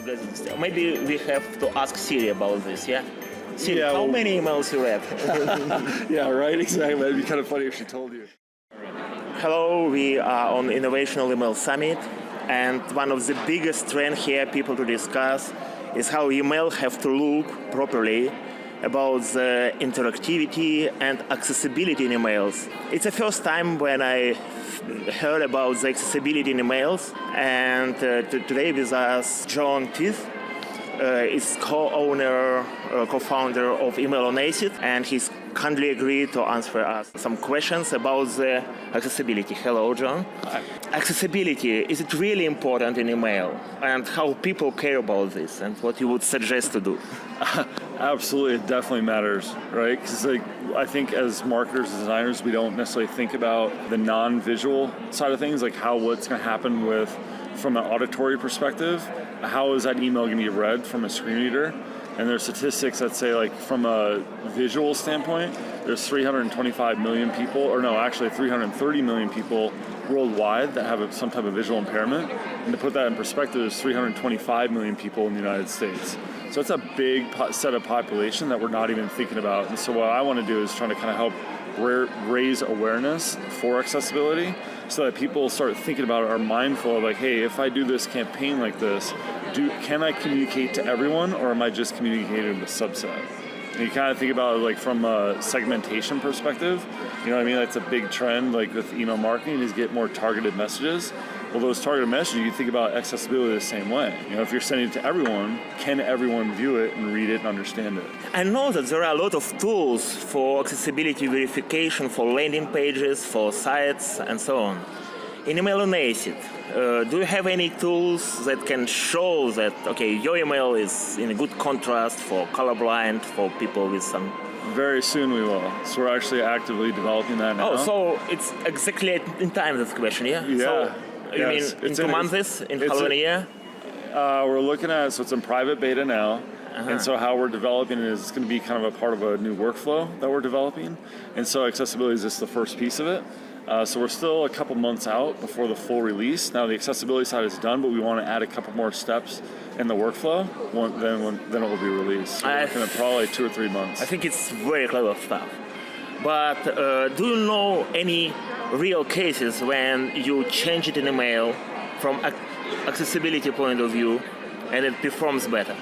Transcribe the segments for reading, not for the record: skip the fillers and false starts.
get this? Maybe we have to ask Siri about this, yeah? Siri, Yeah, how well- many emails you read? Yeah, right, exactly. It'd be kind of funny if she told you. Hello, we are on Innovational Email Summit, and one of the biggest trends here people to discuss is how email have to look properly, about the interactivity and accessibility in emails. It's the first time when I heard about the accessibility in emails, and today with us John Teeth is co-founder of Email on ACID, and he's kindly agreed to answer us some questions about the accessibility. Hello, John. Hi. Accessibility, is it really important in email? And how people care about this, and what you would suggest to do? Absolutely, it definitely matters, right? Because I think as marketers and designers, we don't necessarily think about the non-visual side of things, like what's going to happen from an auditory perspective. How is that email going to be read from a screen reader? And there's statistics that say, like, from a visual standpoint, there's 325 million people, or no, actually 330 million people worldwide that have some type of visual impairment. And to put that in perspective, there's 325 million people in the United States. So it's a big set of population that we're not even thinking about. And so what I want to do is try to kind of help raise awareness for accessibility so that people start thinking about it, are mindful of, like, hey, if I do this campaign like this, can I communicate to everyone, or am I just communicating with a subset? And you kind of think about it like from a segmentation perspective. You know what I mean? That's a big trend, like with email marketing, is get more targeted messages. Well, those targeted messages, you think about accessibility the same way. You know, if you're sending it to everyone, can everyone view it and read it and understand it? I know that there are a lot of tools for accessibility verification, for landing pages, for sites, and so on. In Email on ACID, do you have any tools that can show that, okay, your email is in a good contrast for colorblind, for people with some... Very soon we will. So we're actually actively developing that now. Oh, so it's exactly in time, this question, yeah? Yeah. So, you Yes. mean in 2 months, in half a year? We're looking at, so it's in private beta now. Uh-huh. And so how we're developing it is it's going to be kind of a part of a new workflow that we're developing. And so accessibility is just the first piece of it. So we're still a couple months out before the full release. Now the accessibility side is done, but we want to add a couple more steps in the workflow. Then it will be released. So we're looking at probably 2 or 3 months. I think it's very clever stuff. But do you know any real cases when you change it in email from accessibility point of view and it performs better?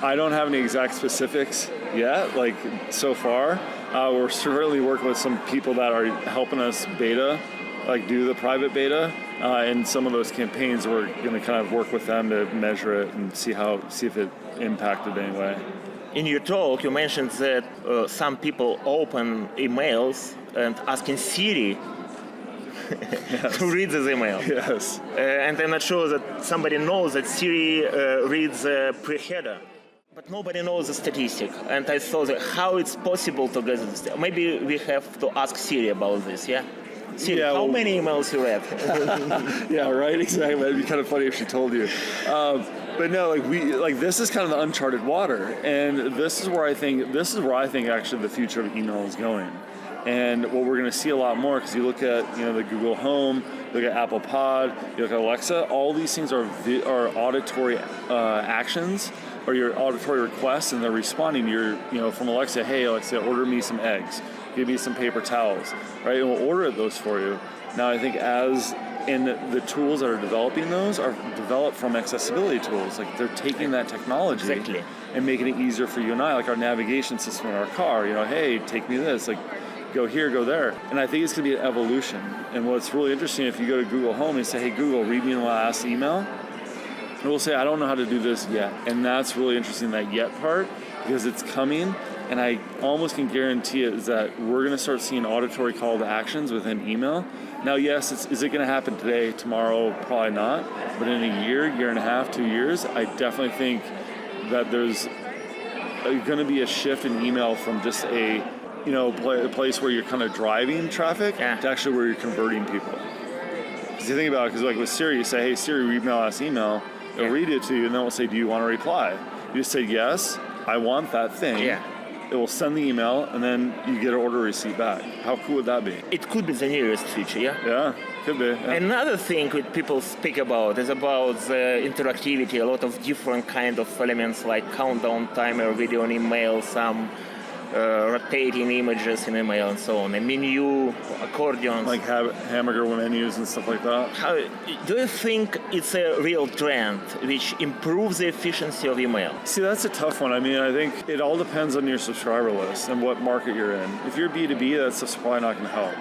I don't have any exact specifics yet, like so far. We're certainly working with some people that are helping us beta, like do the private beta. And some of those campaigns, we're going to kind of work with them to measure it and see if it impacted anyway. In your talk, you mentioned that some people open emails and asking Siri Yes. to read this email. Yes. And I'm not sure that somebody knows that Siri reads the pre-header. But nobody knows the statistic. And I thought that how it's possible to get this. Maybe we have to ask Siri about this, yeah? Siri, Yeah, how well- many emails you read? Yeah, right. Exactly. It'd be kind of funny if she told you. But no, this is kind of the uncharted water, and this is where I think actually the future of email is going. And what we're going to see a lot more, because you look at the Google Home, you look at Apple Pod, you look at Alexa. All these things are auditory actions, or your auditory requests, and they're responding. From Alexa, hey Alexa, order me some eggs, give me some paper towels, right? And we'll order those for you. Now I think the tools that are developing those are developed from accessibility tools. Like they're taking that technology Exactly. and making it easier for you and I, like our navigation system in our car. Hey, take me this, like go here, go there. And I think it's going to be an evolution. And what's really interesting, if you go to Google Home and say, hey Google, read me the last email, it will say, I don't know how to do this yet. And that's really interesting, that yet part, because it's coming. And I almost can guarantee it is that we're going to start seeing auditory call to actions within email. Now, yes, is it going to happen today, tomorrow? Probably not. But in a year and a half, 2 years, I definitely think that there's going to be a shift in email from just a place where you're kind of driving traffic to actually where you're converting people. Because you think about it, because like with Siri, you say, hey Siri, read my last email. It'll read it to you, and then it'll say, do you want to reply? You just say, yes, I want that thing. Yeah. it will send the email, and then you get an order receipt back. How cool would that be? It could be the nearest future, yeah? Yeah, could be. Yeah. Another thing that people speak about is about the interactivity, a lot of different kind of elements like countdown timer, video and email, some rotating images in email and so on, a menu, accordions. Like hamburger menus and stuff like that. How, do you think it's a real trend which improves the efficiency of email? See, that's a tough one. I mean, I think it all depends on your subscriber list and what market you're in. If you're B2B, that's just probably not going to help.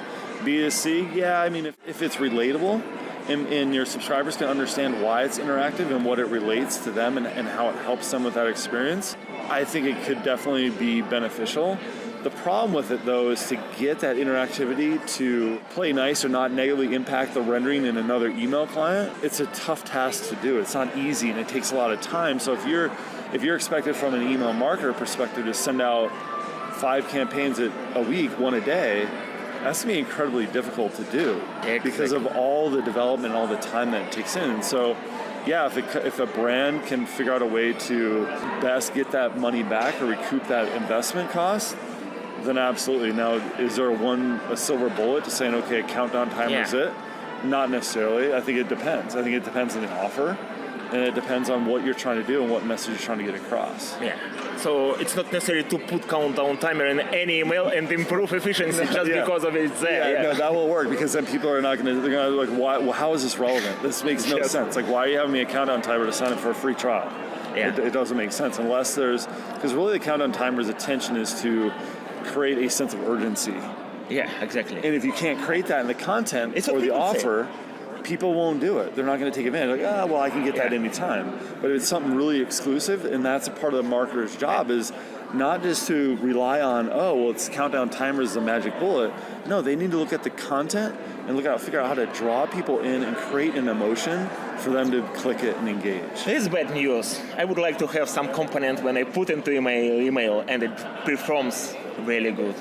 B2C, yeah, I mean, if it's relatable and your subscribers can understand why it's interactive and what it relates to them and how it helps them with that experience, I think it could definitely be beneficial. The problem with it, though, is to get that interactivity to play nice or not negatively impact the rendering in another email client. It's a tough task to do. It's not easy, and it takes a lot of time. So if you're expected from an email marketer perspective to send out 5 campaigns a week, 1 a day, that's going to be incredibly difficult to do because of all the development, all the time that it takes in. And so, yeah, if a brand can figure out a way to best get that money back or recoup that investment cost, then absolutely. Now, is there a silver bullet to saying, okay, a countdown timer is it? Not necessarily. I think it depends. I think it depends on the offer, and it depends on what you're trying to do and what message you're trying to get across. Yeah. So it's not necessary to put countdown timer in any email and improve efficiency just because of it's there. Yeah, no, that will work because then people are not going to, they're going to be like, why, well, how is this relevant? This makes no sense. Like, why are you having me a countdown timer to sign up for a free trial? Yeah. It doesn't make sense unless because really the countdown timer's attention is to create a sense of urgency. Yeah, exactly. And if you can't create that in the content or the offer, people won't do it. They're not going to take advantage. Like, well, I can get that anytime. But if it's something really exclusive, and that's a part of the marketer's job, is not just to rely on, it's countdown timer is the magic bullet. No, they need to look at the content and figure out how to draw people in and create an emotion for them to click it and engage. This is bad news. I would like to have some component when I put into email and it performs really good.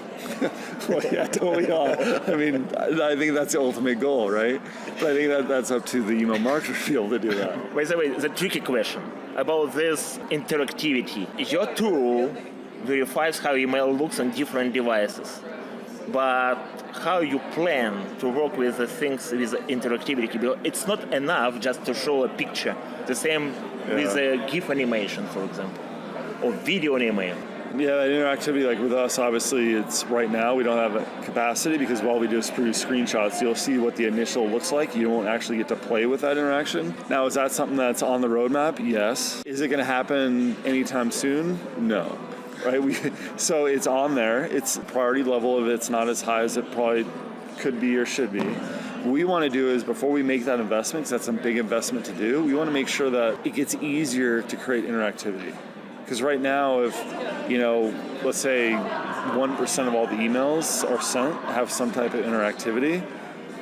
Well, yeah, totally. I mean, I think that's the ultimate goal, right? But I think that's up to the email marketer to be able to do that. By the way, the tricky question about this interactivity. Your tool verifies how email looks on different devices, but how you plan to work with the things with interactivity, because it's not enough just to show a picture. The same with a GIF animation, for example, or video on email. Yeah, that interactivity, like with us, obviously, it's right now we don't have a capacity because while we just produce screenshots, you'll see what the initial looks like. You won't actually get to play with that interaction. Now, is that something that's on the roadmap? Yes. Is it going to happen anytime soon? No. Right? So it's on there. It's priority level of it's not as high as it probably could be or should be. What we want to do is before we make that investment, because that's a big investment to do, we want to make sure that it gets easier to create interactivity. Because right now, if, let's say 1% of all the emails are sent have some type of interactivity,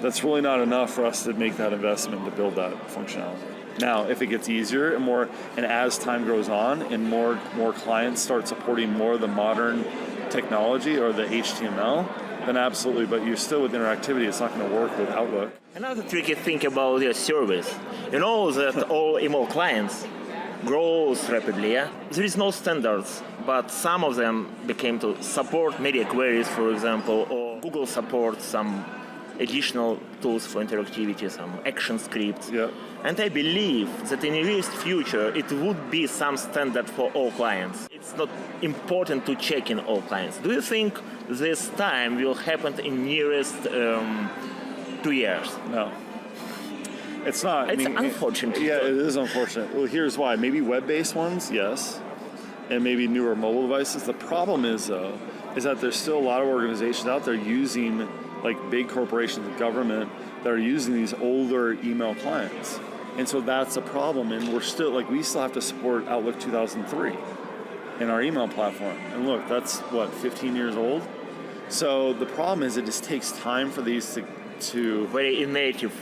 that's really not enough for us to make that investment to build that functionality. Now, if it gets easier and as time goes on and more clients start supporting more of the modern technology or the HTML, then absolutely, but you're still with interactivity, it's not going to work with Outlook. Another tricky thing about your service, you know that all email clients grows rapidly, yeah? There is no standards, but some of them became to support media queries, for example, or Google supports some additional tools for interactivity, some action scripts. Yeah. And I believe that in the nearest future, it would be some standard for all clients. It's not important to check in all clients. Do you think this time will happen in nearest 2 years? No. It's not. It's unfortunate. Yeah, it is unfortunate. Well, here's why. Maybe web-based ones, yes, and maybe newer mobile devices. The problem is, though, is that there's still a lot of organizations out there using, like big corporations and government, that are using these older email clients. And so that's a problem. And we still have to support Outlook 2003 in our email platform. And look, that's, 15 years old? So the problem is it just takes time for these to very native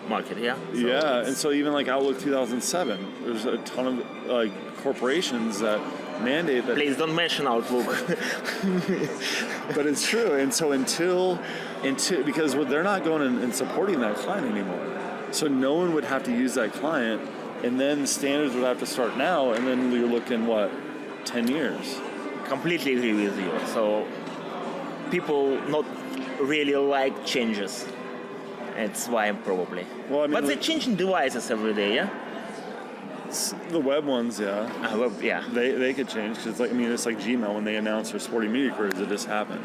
market, yeah? So and so even like Outlook 2007, there's a ton of corporations that mandate that. Please don't mention Outlook. But it's true, and so until because they're not going and supporting that client anymore, so no one would have to use that client, and then standards would have to start now, and then you're looking 10 years. completely agree with you. So people not really like changes. That's why probably. Well, I mean, but they're changing devices every day, yeah? the web ones, yeah. Yeah. They could change, because it's like Gmail when they announced their sporting media queries, it just happened.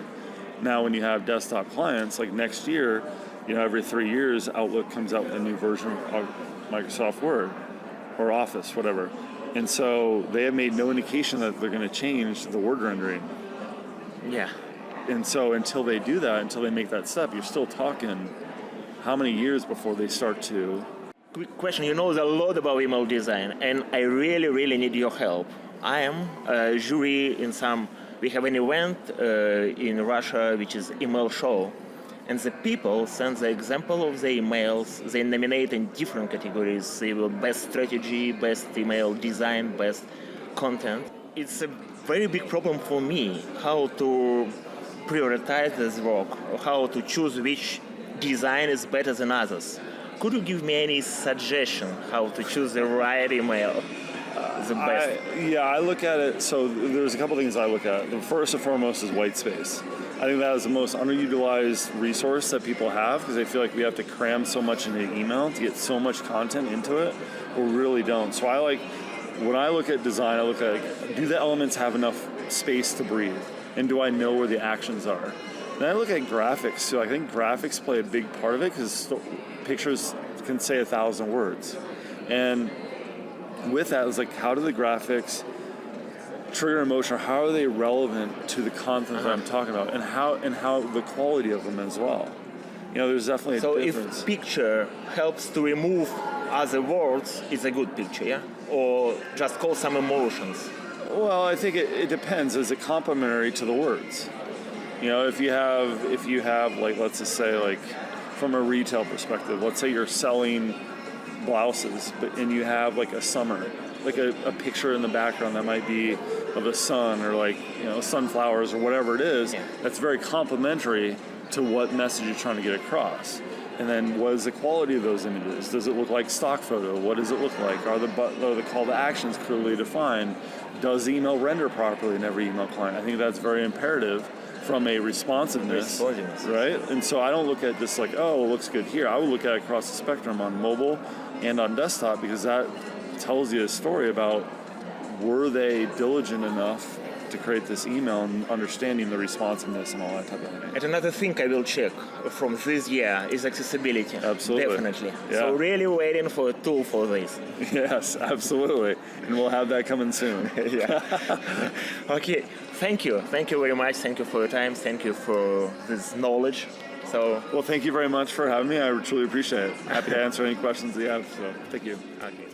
Now when you have desktop clients, like next year, every 3 years, Outlook comes out with a new version of Microsoft Word or Office, whatever. And so they have made no indication that they're going to change the word rendering. Yeah. And so until they do that, until they make that step, you're still talking how many years before they start to... Quick question, you know a lot about email design, and I really, really need your help. I am a jury we have an event in Russia, which is email show, and the people send the example of the emails, they nominate in different categories, they will best strategy, best email design, best content. It's a very big problem for me, how to prioritize this work, or how to choose which design is better than others. Could you give me any suggestion how to choose the right email, the best? I look at it, so there's a couple things I look at. The first and foremost is white space. I think that is the most underutilized resource that people have, because they feel like we have to cram so much into email to get so much content into it, but we really don't. So when I look at design, I look at, do the elements have enough space to breathe? And do I know where the actions are? Then I look at graphics, so I think graphics play a big part of it, because pictures can say 1,000 words. And with that, it's like, how do the graphics trigger emotion, or how are they relevant to the content that I'm talking about, and how the quality of them as well. There's definitely a difference. So if picture helps to remove other words, it's a good picture, yeah? Or just call some emotions? Well, I think it depends. Is it complementary to the words? If you have like, let's just say, like, from a retail perspective, let's say you're selling blouses, and you have like a summer, like a picture in the background that might be of the sun, or like, sunflowers, or whatever it is, that's very complementary to what message you're trying to get across. And then what is the quality of those images? Does it look like stock photo? What does it look like? Are the call to actions clearly defined? Does email render properly in every email client? I think that's very imperative from a responsiveness, right? And so I don't look at this like, oh, it looks good here. I would look at it across the spectrum on mobile and on desktop, because that tells you a story about, were they diligent enough to create this email and understanding the responsiveness and all that type of thing. And another thing I will check from this year is accessibility. Absolutely. Definitely. Yeah. So really waiting for a tool for this. Yes, absolutely. And we'll have that coming soon. Yeah. Okay. Thank you. Thank you very much. Thank you for your time. Thank you for this knowledge. Well, thank you very much for having me. I truly appreciate it. Happy to answer any questions that you have. So, thank you. Okay.